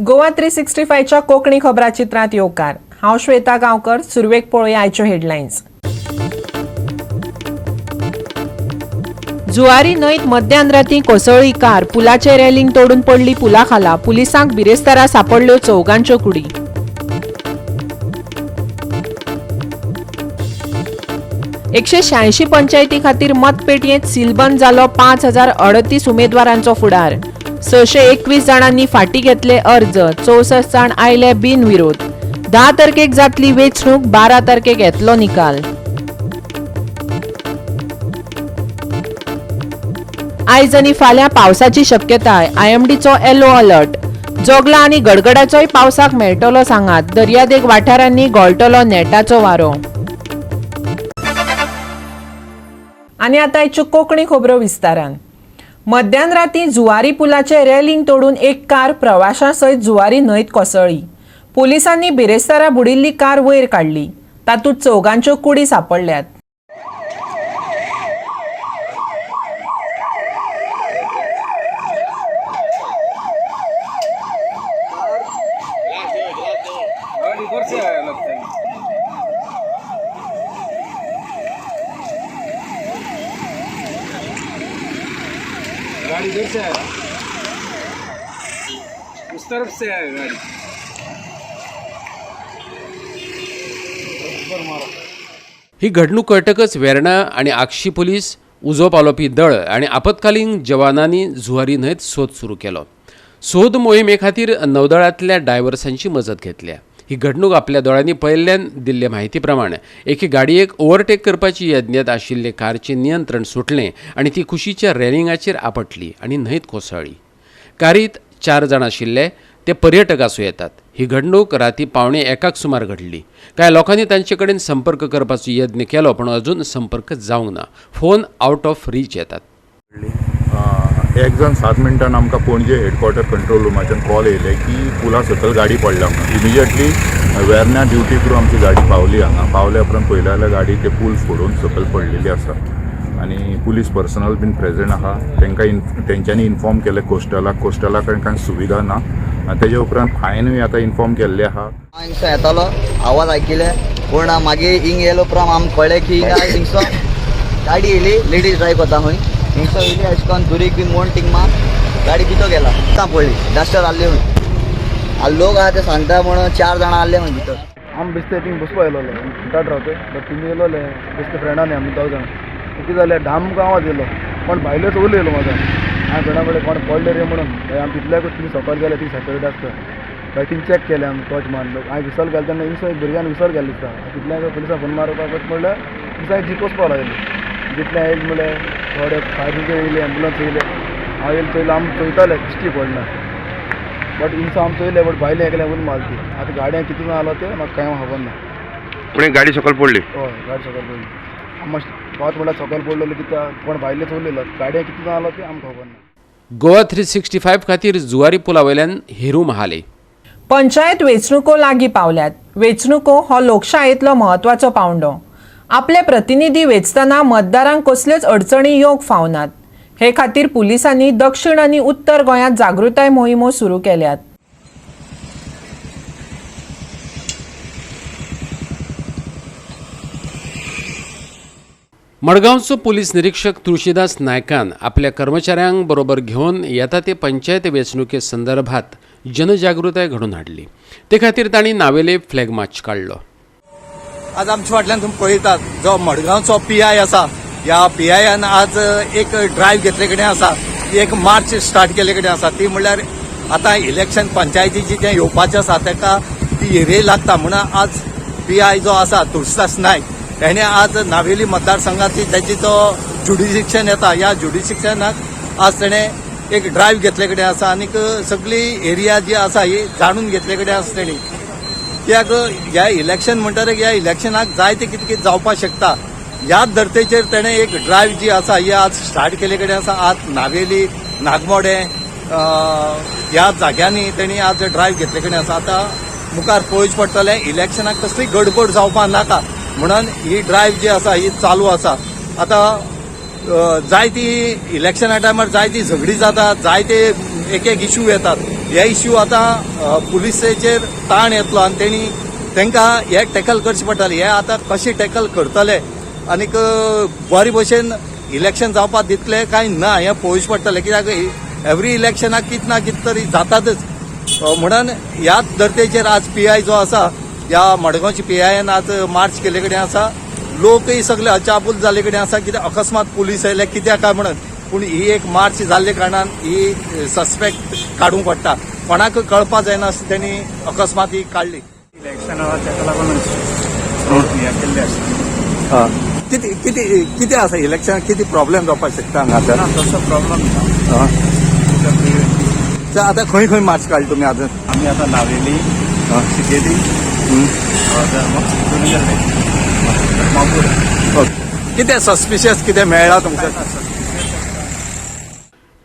गोवा 365च्या कोकणी खबराचित्रांत येवकार। हांव श्वेता गांवकर। सुरवेक पळोवया आयच्यो हेडलायन्स। जुवारी न्हंयत मध्यान रातीं कोसळ्ळी कार, पुलाचे रेलिंग तोडून पडली पुलाखाला। पुलिसांक बिरेस्तारा सांपडल्यो चौगांच्यो कुडी। एकशे 86 पंचायती खातीर मतपेटयेंत सीलबंद जालो 5038 उमेदवारांचो फुडार। 621 जाणांनी फाटीं घेतले अर्ज, 64 जाण आयले बिनविरोध। 10 तारखेक जातली वेंचणूक, 12 तारखेक येतलो निकाल। आयज आनी फाल्यां पावसाची शक्यताय, IMDचो येलो अलर्ट। जोगला आनी गडगडाचोय पावसाक मेळटलो सांगात। दर्यादेग वाठारांनी घोळटलो नेटाचो वारो। आनी आतां आयच्यो कोंकणी खबरो विस्तारान। मध्यान रातीं जुवारी पुलाचे रेलिंग तोडून एक कार प्रवाशां सयत जुवारी न्हंयत कोसळ्ळी। पुलिसांनी बिरेस्तारा बुडिल्ली कार वयर काडली। तातूंत चौगांच्यो कुडी सांपडल्यात। गाड़ी इधर से आएगा, उस तरफ से आएगा गाड़ी। ही घडणूक कळटकच वेर्णा आणि आक्षी पोलीस, उजो पालोवपी दळ आणि आपतकालीन जवानांनी जुवारी न्हंयत सोद सुरू केलो। सोद मोहिमे खातीर नौदळांतल्या डायव्हर्सांची मजत घेतल्या। ही घडणूक आपल्या दळांनी पयल्यान दिल्ले म्हायती प्रमाण एके गाडयेक ओव्हरटेक करपाची यत्नात आशिल्ले कारचे नियंत्रण सुटलें आणि ती कुशीच्या रेलिंगाचेर आपटली आणि न्हंयत कोसळ्ळी। कारीत 4 जाण आशिल्ले, ते पर्यटक आसूं येतात। ही घडणूक राती 1:15 सुमार घडली। कांय लोकांनी तांचे कडेन संपर्क करपाचो यत्न केलो, पण अजून संपर्क जावंक ना। फोन आउट ऑफ रीच येतात। एक जण 7 मिनटान आमकां पणजे हेडक्वॉर्टर कंट्रोल रुमाच्यान कॉल येयले की पुला सकयल गाडी पडल्या म्हणून। इमिजिएटली वेर्ना ड्युटी क्रू आमची गाडी पावली हांगा। पावल्या उपरांत पळयलें जाल्यार गाडी ते पूल फोडून सकयल पडलेली आसा आनी पुलीस पर्सनल बीन प्रेजेंट आहा। तेंच्यांनी इन्फॉर्म केलें कोस्टलाक कडेन कांय सुविधा ना। तेजे उपरांत हांवेंनूय आतां इन्फॉर्म केल्लें आहा। हिंगसो येतालो, आवाज आयकिले, पूण मागीर हिंग येयलो उपरांत आमकां कळ्ळें की हिंगसो गाडी येयली, लेडीज ड्रायव्ह कोता खंय। हिंगसो येयली अशें करून दुरीक बीन मोण टिंगमा गाडी भितर गेला, ता पडली, डस्टर आहले खंय। लोक आहा ते सांगता म्हणून 4 जाणां आहले खंय भितर। आमी बेश्टे थिंग बसपा येयलोले, म्हणटात रावते, बट तुमी येयलोले बेश्टे फ्रेंडांनी आमी 2 जाण। कितें जालें, धामको आवाज येयलो, कोण भायलेच उलयलो म्हाका। हांवें घरा कडेन कोण पडले रे म्हणून, आमी तितल्याकूच तुमी सकयल गेले, ती सॅक्युरिटी आसता थंय थिंग चॅक केलें आमी टॉर्च मारलो। हांवें विसल गेलो तेन्ना हिंगसो एक भुरग्यान विसल गेलो दिसता। तितल्याक पुलिसांक फोन मारपाक म्हणल्यार पुलिसांक जीप वचपा लागली। जितले येयले म्हणल्यार थोडे फायर ब्रिगेड येयले, एम्बुलन्स येयले। हांव येयले चोयलो, आमी चोयताले दिश्टी पडना, बट हिंगसो आमी चोयले, बट भायले एकले उल मारती। आतां गाडयां कितून आलो ते म्हाका कांय खबर ना। पूण गाडी सकयल पडली। हय, गाडी सकयल पडली। मातशें पावत म्हणल्यार सकयल पडलेलो, कित्याक कोण भायले चोरलेलो, गाडयां कितून आलो ते आमकां खबर ना। गोवा 365 खातीर जुवारी पुला वयल्यान हिरू महाले। पंचायत वेंचणुको लागीं पावल्यात। वेंचणुको हो लोकशायेंतलो म्हत्वाचो पावंडो। आपले प्रतिनिधी वेंचतना मतदारांक कसल्योच अडचणी येवंक फावनात। हे खातीर पुलिसांनी दक्षिण आनी उत्तर गोंयांत जागृताय मोहिमो सुरू केल्यात। मडगांवचो पुलीस निरीक्षक तुळशीदास नायकान आपल्या कर्मचाऱ्यांक बरोबर घेवन येता ते पंचायत वेंचणुके संदर्भात जनजागृताय घडोवन हाडली। ते खातीर तांणी नावेले फ्लॅग मार्च काडलो। आज आमच्या फाटल्यान तुम्ही पळयतात जो मडगांवचो PI आसा, ह्या PIन आज एक ड्रायव्ह घेतले कडेन आसा, एक मार्च स्टार्ट केले कडेन आसा। ती म्हणल्यार आतां इलेक्शन पंचायतीची जें येवपाचें आसा ताका ती हेरे लागता म्हणून आज PI जो आसा तुळशीदास नायक ताणें आज नावेली मतदारसंघाची त्याची जो ज्युडिशिक्शन येता, ह्या ज्युडिशिक्शनाक आज ताणें एक ड्रायव्ह घेतले कडेन आसा आनीक सगळी एरिया जी आसा ही जाणून घेतले कडेन आसा तेणी। कित्याक ह्या इलेक्शन म्हणटरे ह्या इलेक्शनाक जायते कितें कितें जावपाक शकता, ह्याच धर्तेचेर ताणें एक ड्रायव्ह जी आसा ही आज स्टार्ट केले कडेन आसा। आज नावेली, नागमोडे ह्या जाग्यांनी ताणें आज ड्रायव्ह घेतले कडेन आसा। आतां मुखार पळोवचें पडटलें, इलेक्शनाक कसली गडबड जावपाक नाका म्हणून ही ड्रायव्ह जी आसा ही चालू आसा। आतां जायती इलेक्शना टायमार जायती झगडी जातात, जायते एक इश्यू येतात. हे इश्यू आतां पुलिसेचेर ताण येतलो आनी तांकां हे टॅकल करचें पडटलें. हे आतां कशें टॅकल करतले आनीक बरे भशेन इलेक्शन जावपाक दितले काय ना हें पळोवचें पडटलें. कित्याक एवरी इलेक्शनाक कितें ना कितें तरी जातातच. म्हणून ह्याच धर्तेचेर आज PI जो आसा, ह्या मडगांवची PIन आज मार्च केले कडेन आसा. लोकय सगळे अचाबूल जाल्ले कडेन आसा. कित्याक अकस्मात पुलीस आयले कित्याक काय म्हणून. पूण ही एक मार्च जाल्ले कारणान ही सस्पेक्ट काडूंक पडटा. कोणाक कळपाक जायना अशें त्यांनी अकस्मात ही काडली. इलेक्शन ताका लागून हे केल्ले आसा. कितें आसा इलेक्शन, कितें प्रॉब्लेम जावपाक शकता हांगा तर? तसो प्रॉब्लेम ना. आतां खंय मार्च काडली तुमी आजून? आमी आतां नावेली, सिकेरी, कितें सस्पिशियस कितें मेळ्ळा तुमकां?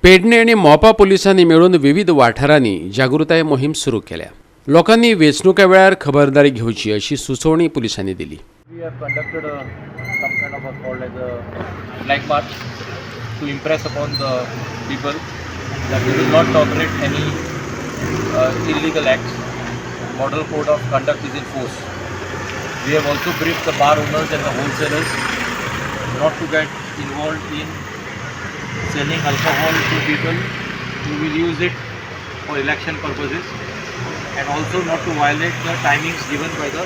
पेडणे आणि मोपा पोलिसांनी मिळून विविध वाठारांनी जागृताय मोहीम सुरू केल्या. लोकांनी वेचणुके वेळार खबरदारी घेवची अशी सुचोवणी पोलिसांनी दिली. We have conducted some kind of a called as a flag march to impress upon the people that we will not tolerate any illegal acts. Model code of conduct is in force. We have also briefed the bar owners and the wholesalers not to get involved in selling alcohol to people who will use it for election purposes, and also not to violate the timings given by the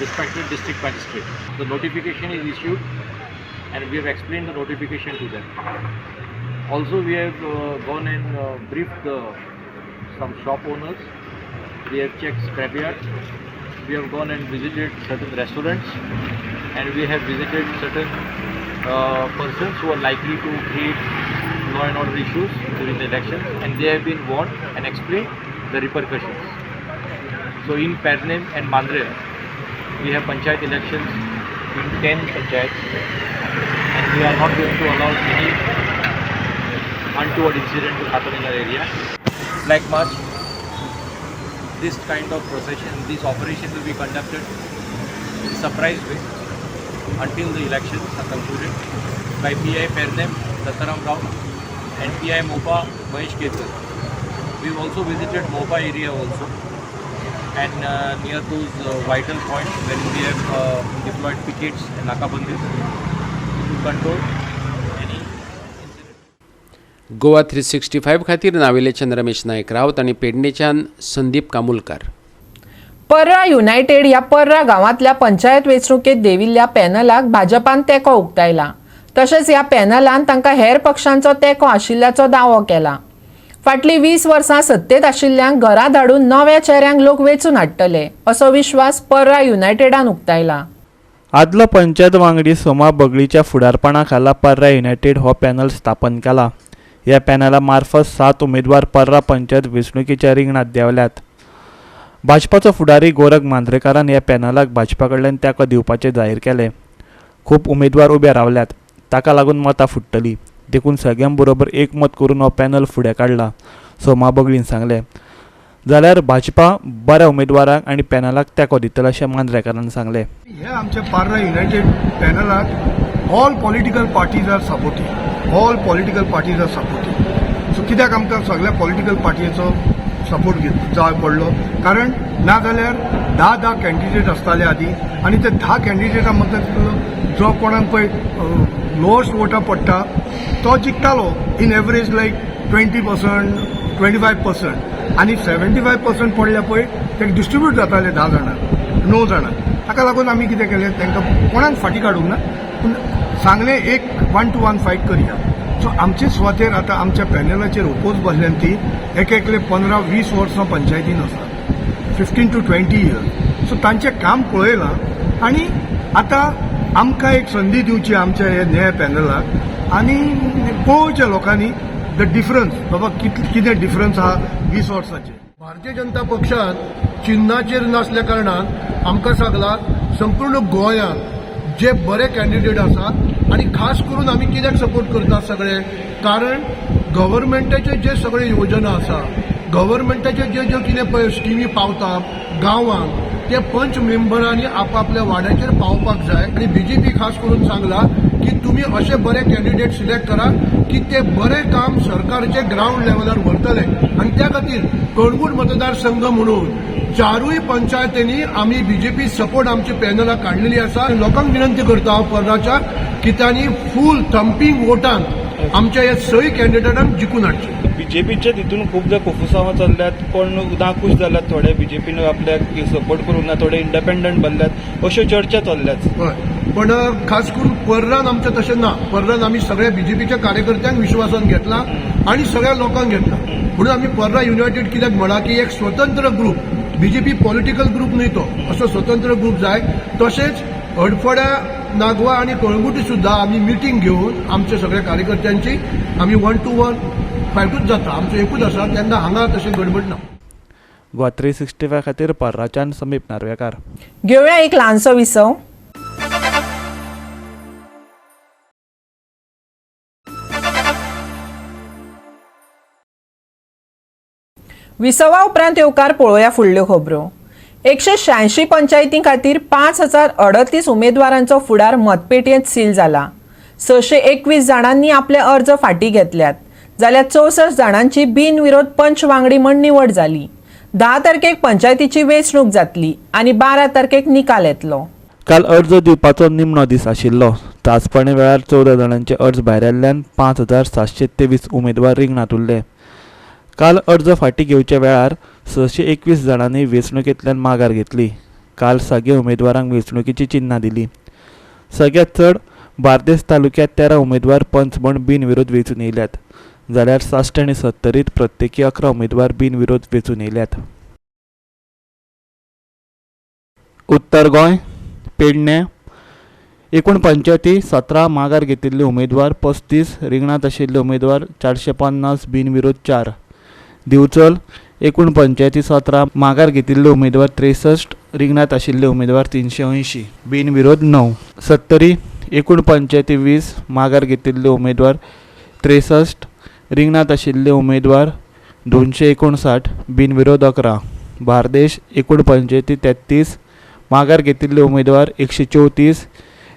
respected district magistrate. The notification is issued and we have explained the notification to them. Also we have gone and briefed some shop owners. We have checked scrapyard. We have gone and visited certain restaurants, and we have visited certain persons who are likely to create law and order issues during the elections, and they have been warned and explained the repercussions. So in Pernem and Mandre, we have panchayat elections in 10 panchayats, and we are not going to allow any untoward incident to happen in our area. Flag march, this kind of procession, this operation will be conducted in surprise way until the elections are concluded by PI Pernem, Dattaram Rao, and PI Mopa, Mahesh Ketkar. We have also visited Mopa area also, and near those vital points where we have deployed pickets and nakabandis to control any incident. Goa 365 खातीर नावेलेच्यान रमेश नायक रावत आणि पेडणेच्यान संदीप कामुलकार. पर्रा United या पर्रा गांवांतल्या पंचायत वेंचणुकेत देविल्ल्या पॅनलाक भाजपान तेंको उक्तायला. तशेंच ह्या पॅनलान तांकां हेर पक्षांचो तेंको आशिल्ल्याचो दावो केला. फाटलीं 20 वर्सां सत्तेत आशिल्ल्यांक घरा धाडून नव्या चेहऱ्यांक लोक वेंचून हाडटले असो विश्वास पर्रा युनायटेडान उक्तायला. आदलो पंचायत वांगडी सोमा बगळीच्या फुडारपणा खाला पर्रा युनायटेड हो पॅनल स्थापन केला. ह्या पॅनला मार्फत 7 उमेदवार पर्रा पंचायत वेंचणुकीच्या रिंगणात देंवल्यात. भाजपाचो फुडारी गोरख मांद्रेकारान ह्या पॅनलाक भाजपा कडल्यान तेंको दिवपाचें जाहीर केलें. खूब उमेदवार उबे रावल्यात, ताका लागून मतां फुट्टलीं. देखून सगळ्यां बरोबर एक मत करून हो पॅनल फुडें काडला, सोमा बगळीन सांगलें. जाल्यार भाजपा बऱ्या उमेदवाराक आनी पॅनलाक तेंको दितलो अशें मांद्रेकारान सांगलें. हे आमचे पर्रा युनायटेड पॅनलाक all political parties are supportive. All political parties are supportive. So कित्याक आमकां सगळ्या पॉलिटिकल पार्टीचो सपोर्ट जाय पडलो, कारण ना जाल्यार 10 कॅन्डिडेट आसताले आदी, आनी ते 10 कॅन्डिडेटां मदलो जो कोणाक पळय लोअस्ट वोटां पडटा तो जिखतालो इन एवरेज लायक 20%, 25%, आनी 75% पडल्या पळय ते डिस्ट्रिब्यूट जाताले 10 जाणांक, 9 जाणांक. ताका लागून आमी कितें केलें, तांकां कोणाक फाटीं काडूंक ना, पूण सांगलें एक 1-to-1 फायट करया. सो आमचे सुवातेर आतां आमच्या पॅनलाचेर ओपोज बसल्यान ती एकले 15-20 वर्सां पंचायतीन आसा, 15 to 20 years. सो तांचें काम पळयलां आनी आतां आमकां एक संदी दिवची आमच्या हे नव्या पॅनलाक आनी पळोवच्या लोकांनी द डिफरन्स, बाबा कितें डिफरन्स आहा 20 वर्सांचे. भारतीय जनता पक्षात चिन्हाचेर नासल्या कारणान आमकां सांगला संपूर्ण गोंयांत जे बरे कॅन्डिडेट आसात, आनी खास करून आमी कित्याक सपोर्ट करतात सगळे, कारण गव्हर्मेंटाचे जे सगळे योजना आसा, गव्हर्मेंटाचे जे कितें पळय स्किमी पावता गांवांक, ते पंच मेंबरांनी आपापल्या वाड्याचेर पावपाक जाय आणि बीजेपी खास करून सांगला की तुम्ही असे बरे कॅन्डिडेट सिलेक्ट करा की ते बरे काम सरकारचे ग्राउंड लेवलार व्हरतले आणि त्या खातीर कळंगूट मतदारसंघ म्हणून 4 पंचायतींनी आम्ही बीजेपी सपोर्ट आमची पॅनलां काढलेली आसा. लोकांक विनंती करता हांव पर्राच्या की तांणी फूल थंपिंग वोटान आमच्या ह्या 6 कॅन्डिडेटांक जिखून हाडचे. बीजेपीच्या तितून खूपदा फुफुसांवां चल्ल्यात, कोण नाखुश जाल्यात, थोडे बीजेपीन आपल्याक सपोर्ट करूंक ना, थोडे इंडिपेंडंट बनल्यात, अश्यो चर्चा चल्ल्यात. हय, पण खास करून पर्रान आमचें तशें ना. पर्रान आमी सगळ्या बीजेपीच्या कार्यकर्त्यांक विश्वासान घेतला आणि सगळ्या लोकांक घेतला. म्हणून आमी पर्रा युनायटेड कित्याक म्हणा की एक स्वतंत्र ग्रुप, बीजेपी पॉलिटिकल ग्रुप न्हय तो, असो स्वतंत्र ग्रुप जाय. तशेंच हडफड्या, नागवा आणि कळंगुटी सुद्धा आम्ही मिटींग घेऊन आमच्या सगळ्या कार्यकर्त्यांची आम्ही 1 to 1 फायटूच जाता. आमचो एकूच आसा, तेन्ना हांगा तशें गडबड ना. गोवा 365 खातीर पर्राच्यान समीप नार्वेकार. घेऊया एक ल्हानसो विसव. विसवा उपरांत येवकार पळोवया फुडल्यो खबरो. 186 पंचायती खातीर 5038 उमेदवारांचो फुडार मतपेटयेंत सील जाला. 621 जाणांनी आपले अर्ज फाटीं घेतल्यात, जाल्यार 64 जाणांची बिनविरोध पंच वांगडी म्हण निवड जाली. 10 तारखेक पंचायतीची वेंचणूक जातली आनी 12 तारखेक निकाल येतलो. काल अर्ज दिवपाचो निमणो दीस आशिल्लो. ताचपणे वेळार 14 जाणांचे अर्ज भायर आयिल्ल्यान 5723 उमेदवार रिंगणात उरले. काल अर्ज फाटीं घेवच्या वेळार 621 जाणांनी वेंचणुकेंतल्यान माघार घेतली. काल सगळ्या उमेदवारांक वेंचणुकेची चिन्हां दिली. सगळ्यांत चड बार्देस तालुक्यांत 13 उमेदवार पंच म्हण बिनविरोध वेंचून येयल्यात, जाल्यार साश्ट आनी सत्तरीत प्रत्येकी 11 उमेदवार बिनविरोध वेंचून येयल्यात. उत्तर गोंय, पेडणे एकूण पंचायती 17 माघार घेतिल्ले उमेदवार 35, रिंगणात आशिल्ले उमेदवार 450, बिनविरोध 4. दिवचल एकूण पंचायती 17 माघार घेतिल्ले उमेदवार 63, रिंगणात आशिल्ले उमेदवार 380, बिनविरोध 9. सत्तरी एकूण पंचायती 20 माघार घेतिल्ले उमेदवार 63, रिंगणात आशिल्ले उमेदवार 259, बिनविरोध 11. बार्देश एकूण पंचायती 33 माघार घेतिल्ले उमेदवार 134,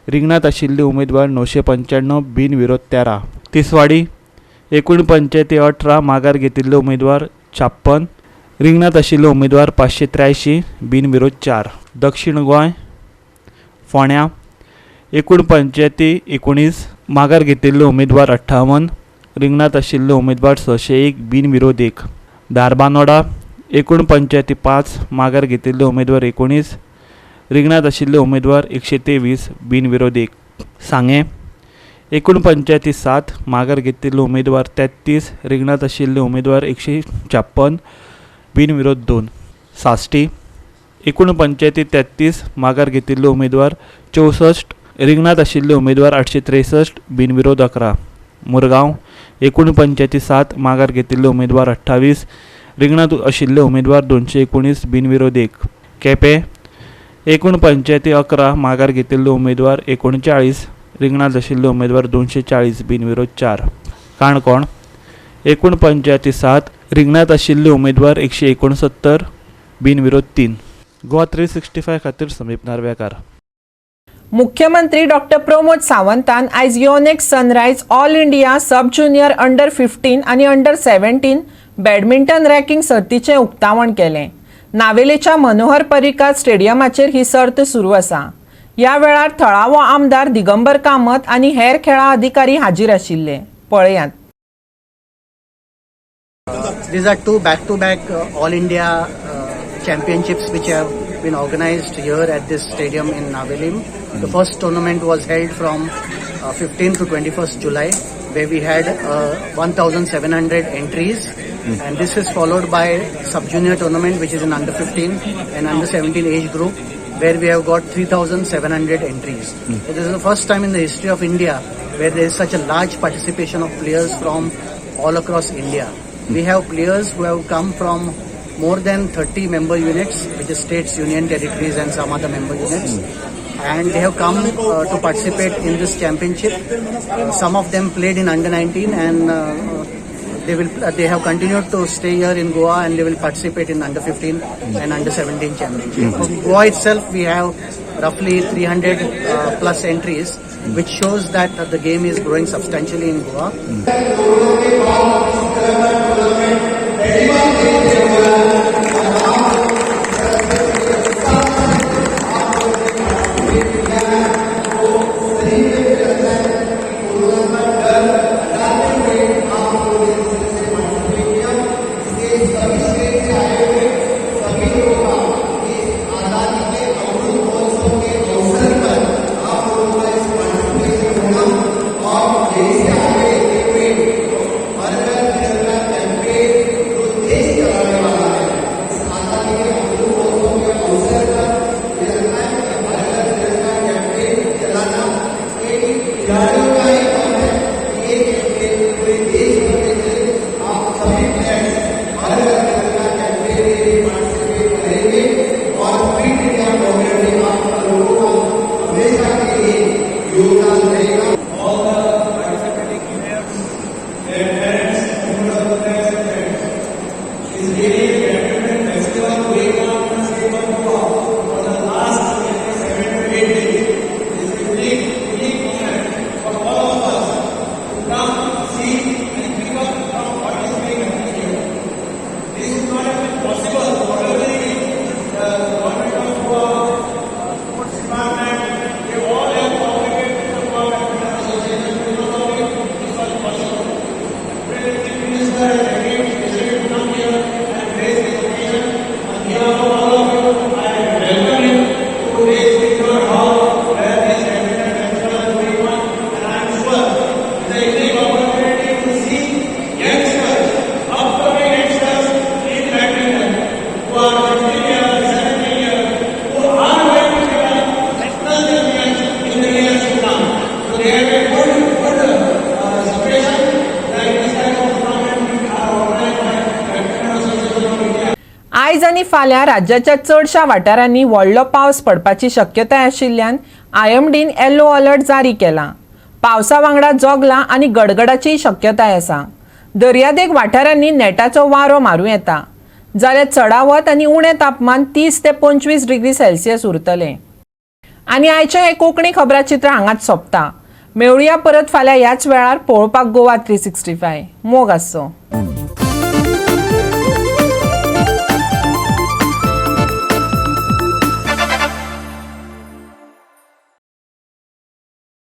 रिंगणात आशिल्ले उमेदवार 995, बिनविरोध 13. तिसवाडी एकूण पंचायती 18 माघार घेतिल्ले उमेदवार 56, रिंगणात आशिल्ले उमेदवार 583, बिनविरोध 4. दक्षिण गोंय, फोंड्या एकूण पंचायती 19 माघार घेतिल्ले उमेदवार 58, रिंगणात आशिल्ले उमेदवार 601, बिनविरोध 1. धारबांदोडा एकूण पंचायती 5 माघार घेतिल्ले उमेदवार 19, रिंगणात आशिल्ले उमेदवार 123, बिनविरोध 1. सांगे एकूण पंचायती 7 माघार घेतिल्ले उमेदवार 33, रिंगणात आशिल्ले उमेदवार 156, बिनविरोध 2. साश्टी एकूण पंचायती 33 माघार घेतिल्ले उमेदवार 64, रिंगणात आशिल्ले उमेदवार 863, बिनविरोध 11. मुरगांव एकूण पंचायती 7 माघार घेतिल्ले उमेदवार 28, रिंगणात आशिल्ले उमेदवार 219, बिनविरोध 1. केपें एकूण पंचायती 11 माघार घेतिल्ले उमेदवार 39, रिंगणात आशिल्ले उमेदवार 240, बिनविरोध 4. काणकोण एकूण पंचायती 7 रिंगणात आशिल्ले उमेदवार 169, बिनविरोध 3. गोवा 365 खातीर समीप नार्वेकार. मुख्यमंत्री डॉक्टर प्रमोद सावंतान आयज Yonex sunrise all India sub junior under 15 आनी अंडर 17 बॅडमिंटन रँकिंग सर्तीचें उक्तावण केलें. नावेलीच्या मनोहर पर्रीकार स्टेडियमाचेर ही सर्त सुरू आसा. ह्या वेळार थळावो आमदार दिगंबर कामत आनी हेर खेळा अधिकारी हाजीर आशिल्ले. पळयात. These are two back-to-back All India championships which have been organized here at this stadium in Navelim. The first tournament was held from 15th to 21st July, where we had 1,700 entries, and this is followed by sub-junior tournament which is in under 15 and under 17 age group, where we have got 3,700 entries. So this is the first time in the history of India where there is such a large participation of players from all across India. We have players who have come from more than 30 member units, which is states, union territories and some other member units. And they have come to participate in this championship. Some of them played in under 19 and they have continued to stay here in Goa and they will participate in under 15 and under 17 championship. From Goa itself, we have roughly 300 plus entries, which shows that the game is growing substantially in Goa. आयज आनी फाल्यां राज्याच्या चडशा वाठारांनी व्हडलो पावस पडपाची शक्यताय आशिल्ल्यान IMDन येलो अलर्ट जारी केला. पावसा वांगडा जोगला आनी गडगडाची शक्यताय आसा. दर्यादेग वाठारांनी नेटाचो वारो मारूं येता. जाल्यार चडावत आनी उणें तापमान 30 ते 25 डिग्री सेल्सियस उरतलें. आनी आयचें हे कोंकणी खबराचित्र हांगाच सोंपता. मेळुया परत फाल्यां ह्याच वेळार पळोवपाक गोवा 365. मोग आसचो.